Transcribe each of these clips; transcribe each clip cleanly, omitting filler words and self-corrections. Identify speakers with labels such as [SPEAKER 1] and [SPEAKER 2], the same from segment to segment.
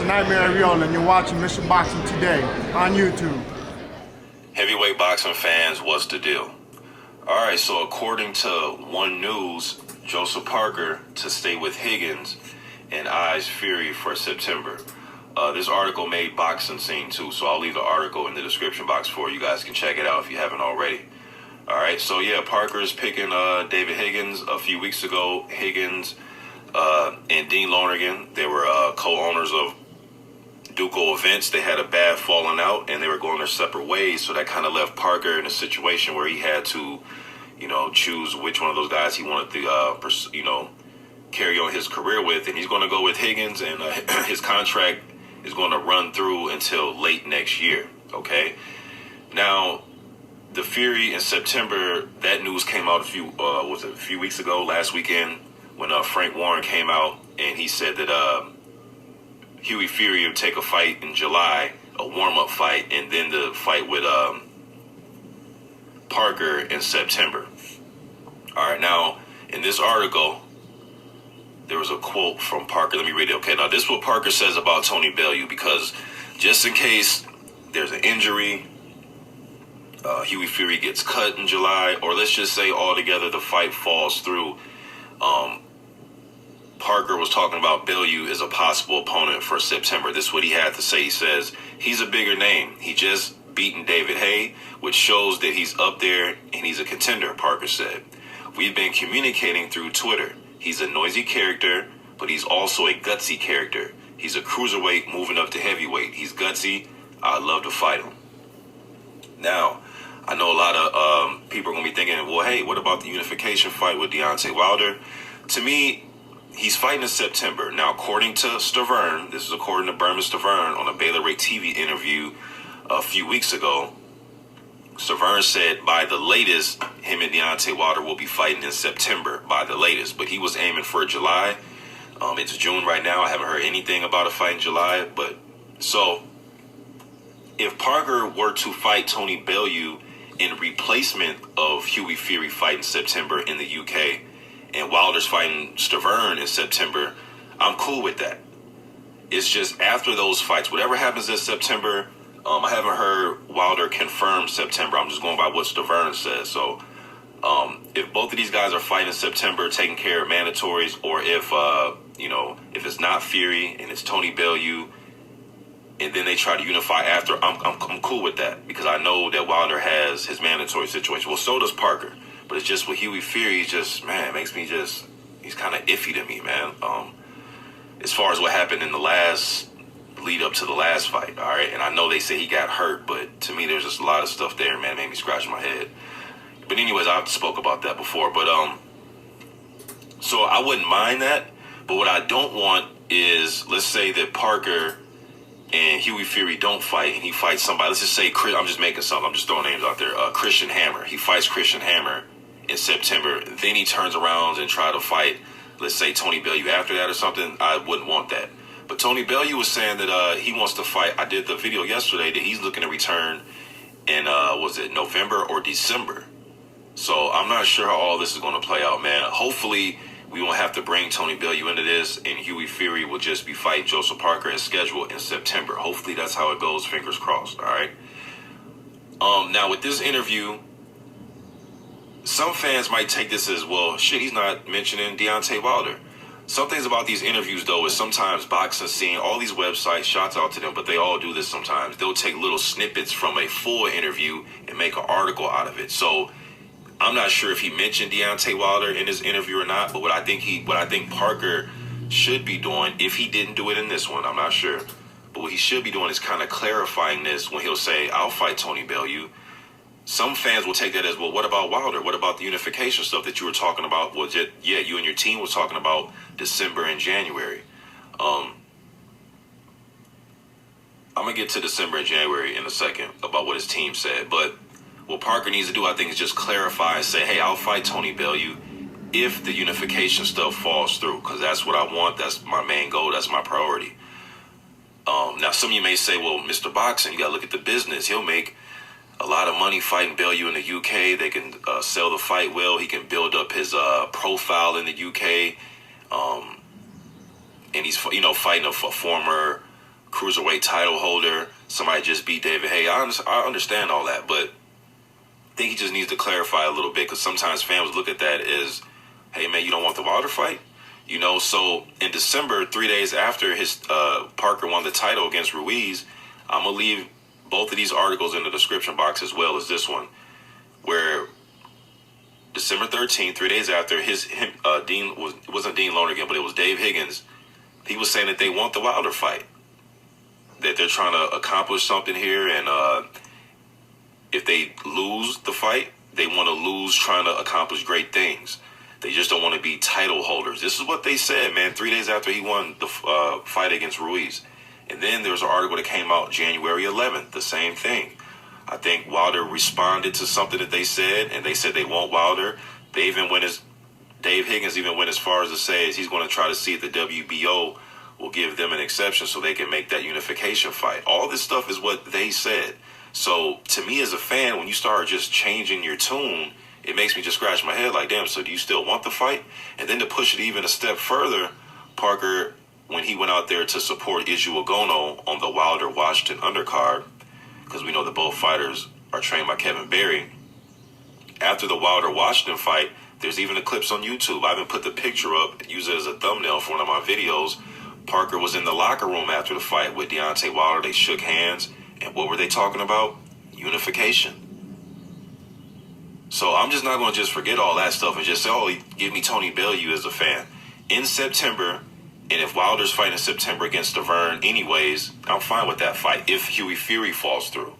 [SPEAKER 1] Nightmare Viola, and you're watching Mission Boxing Today on YouTube.
[SPEAKER 2] Heavyweight boxing fans, what's the deal? All right, so according to One News, Joseph Parker to stay with Higgins and eyes Fury for September. This article made boxing scene too, so I'll leave the article in the description box for you. You guys can check it out if you haven't already. All right, so yeah, Parker's picking David Higgins a few weeks ago. Higgins and Dean Lonergan, they were co-owners of Duco Events. They had a bad falling out, and they were going their separate ways, so that kind of left Parker in a situation where he had to, choose which one of those guys he wanted to, carry on his career with, and he's going to go with Higgins, and his contract is going to run through until late next year, okay? Now, the Fury in September, that news came out a few weeks ago, last weekend, when Frank Warren came out, and he said that Hughie Fury would take a fight in July, a warm-up fight, and then the fight with Parker in September. All right, now, in this article, there was a quote from Parker. Let me read it. Okay, now this is what Parker says about Tony Bellew, because just in case there's an injury, Hughie Fury gets cut in July, or let's just say altogether the fight falls through, Parker was talking about Bellew as a possible opponent for September. This is what he had to say. He says, he's a bigger name. He just beaten David Haye, which shows that he's up there and he's a contender, Parker said. We've been communicating through Twitter. He's a noisy character, but he's also a gutsy character. He's a cruiserweight moving up to heavyweight. He's gutsy. I'd love to fight him. Now, I know a lot of people are going to be thinking, well, hey, what about the unification fight with Deontay Wilder? To me, he's fighting in September. Now, according to Stavern, this is according to Berman Stavern on a Baylor Ray TV interview a few weeks ago, Stavern said by the latest, him and Deontay Wilder will be fighting in September, by the latest. But he was aiming for July. It's June right now. I haven't heard anything about a fight in July. But so, if Parker were to fight Tony Bellew in replacement of Hughie Fury fighting September in the UK, and Wilder's fighting Stavern in September, I'm cool with that. It's just after those fights, whatever happens in September, I haven't heard Wilder confirm September. I'm just going by what Stavern says. So if both of these guys are fighting in September, taking care of mandatories, or if it's not Fury and it's Tony Bellew, and then they try to unify after, I'm cool with that, because I know that Wilder has his mandatory situation. Well, so does Parker. But it's just with Hughie Fury, makes me he's kind of iffy to me, man. As far as what happened in the last lead up to the last fight, all right? And I know they say he got hurt, but to me, there's just a lot of stuff there, man. It made me scratch my head. But anyways, I've spoke about that before. But so I wouldn't mind that. But what I don't want is, let's say that Parker and Hughie Fury don't fight, and he fights somebody. Let's just say, I'm just making something. I'm just throwing names out there. Christian Hammer. He fights Christian Hammer in September. Then he turns around and try to fight, let's say, Tony Bellew after that or something. I wouldn't want that. But Tony Bellew was saying that he wants to fight. I did the video yesterday that he's looking to return in, was it November or December? So I'm not sure how all this is going to play out, man. Hopefully we won't have to bring Tony Bellew into this, and Hughie Fury will just be fighting Joseph Parker as scheduled in September. Hopefully that's how it goes, fingers crossed, all right? Now with this interview, some fans might take this as, well, shit, he's not mentioning Deontay Wilder. Some things about these interviews, though, is sometimes boxing scene, all these websites, shouts out to them, but they all do this sometimes. They'll take little snippets from a full interview and make an article out of it. So I'm not sure if he mentioned Deontay Wilder in his interview or not, but what I think Parker should be doing, if he didn't do it in this one, I'm not sure, but what he should be doing is kind of clarifying this when he'll say, I'll fight Tony Bellew. Some fans will take that as, well, what about Wilder? What about the unification stuff that you were talking about? You and your team was talking about December and January. I'm going to get to December and January in a second about what his team said. But what Parker needs to do, I think, is just clarify and say, hey, I'll fight Tony Bellew if the unification stuff falls through, because that's what I want. That's my main goal. That's my priority. Now, some of you may say, well, Mr. Boxing, you got to look at the business. He'll make a lot of money fighting Bellew in the UK. They can sell the fight well. He can build up his profile in the UK. And he's, fighting a former cruiserweight title holder. Somebody just beat David Haye. I understand all that, but I think he just needs to clarify a little bit, because sometimes fans look at that as, hey, man, you don't want the Wilder fight? You know, so in December, 3 days after his Parker won the title against Ruiz, I'm going to leave both of these articles in the description box as well as this one, where December 13th, 3 days after, it wasn't Dean Lonergan, but it was Dave Higgins. He was saying that they want the Wilder fight, that they're trying to accomplish something here, and if they lose the fight, they want to lose trying to accomplish great things. They just don't want to be title holders. This is what they said, man, 3 days after he won the fight against Ruiz. And then there was an article that came out January 11th, the same thing. I think Wilder responded to something that they said, and they said they want Wilder. Dave Higgins even went as far as to say he's going to try to see if the WBO will give them an exception so they can make that unification fight. All this stuff is what they said. So to me as a fan, when you start just changing your tune, it makes me just scratch my head like, damn, so do you still want the fight? And then to push it even a step further, Parker, when he went out there to support Iju Ogono on the Wilder-Washington undercard, because we know that both fighters are trained by Kevin Berry, after the Wilder-Washington fight, there's even the clips on YouTube. I even put the picture up and use it as a thumbnail for one of my videos. Parker was in the locker room after the fight with Deontay Wilder. They shook hands. And what were they talking about? Unification. So I'm just not going to just forget all that stuff and just say, oh, give me Tony Bellew as a fan. In September, and if Wilder's fighting in September against Deverne anyways, I'm fine with that fight if Hughie Fury falls through.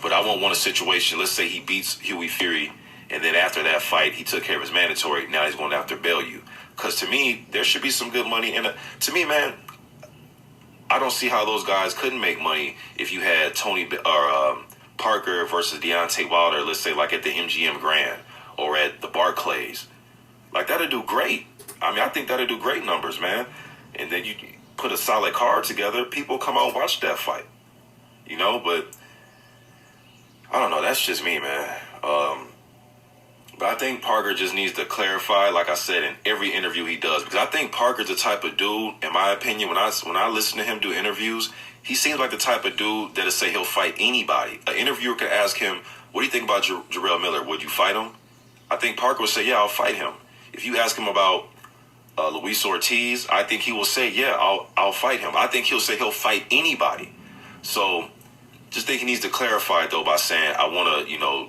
[SPEAKER 2] But I won't want a situation, let's say he beats Hughie Fury, and then after that fight, he took care of his mandatory. Now he's going after Bellew. Because to me, there should be some good money in it. To me, man, I don't see how those guys couldn't make money if you had Parker versus Deontay Wilder, let's say like at the MGM Grand or at the Barclays. Like, that'd do great. I mean, I think that'd do great numbers, man. And then you put a solid card together, people come out and watch that fight. You know, but I don't know. That's just me, man. But I think Parker just needs to clarify, like I said, in every interview he does. Because I think Parker's the type of dude, in my opinion, when I listen to him do interviews, he seems like the type of dude that'll say he'll fight anybody. An interviewer could ask him, what do you think about Jarrell Miller? Would you fight him? I think Parker would say, yeah, I'll fight him. If you ask him about Luis Ortiz, I think he will say, yeah, I'll fight him. I think he'll say he'll fight anybody. So just think he needs to clarify, though, by saying, I want to,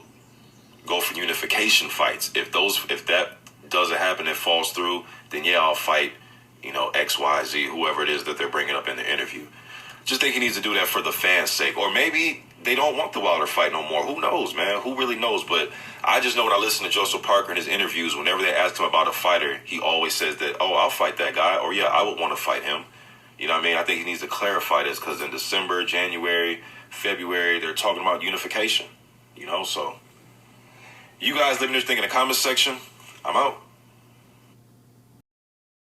[SPEAKER 2] go for unification fights. If that doesn't happen and falls through, then yeah, I'll fight, X, Y, Z, whoever it is that they're bringing up in the interview. Just think he needs to do that for the fans' sake. Or maybe they don't want the Wilder fight no more. Who knows, man? Who really knows? But I just know when I listen to Joseph Parker in his interviews, whenever they ask him about a fighter, he always says that, oh, I'll fight that guy. Or yeah, I would want to fight him. You know what I mean? I think he needs to clarify this, because in December, January, February, they're talking about unification. So you guys let me know what you think in the comments section. I'm out.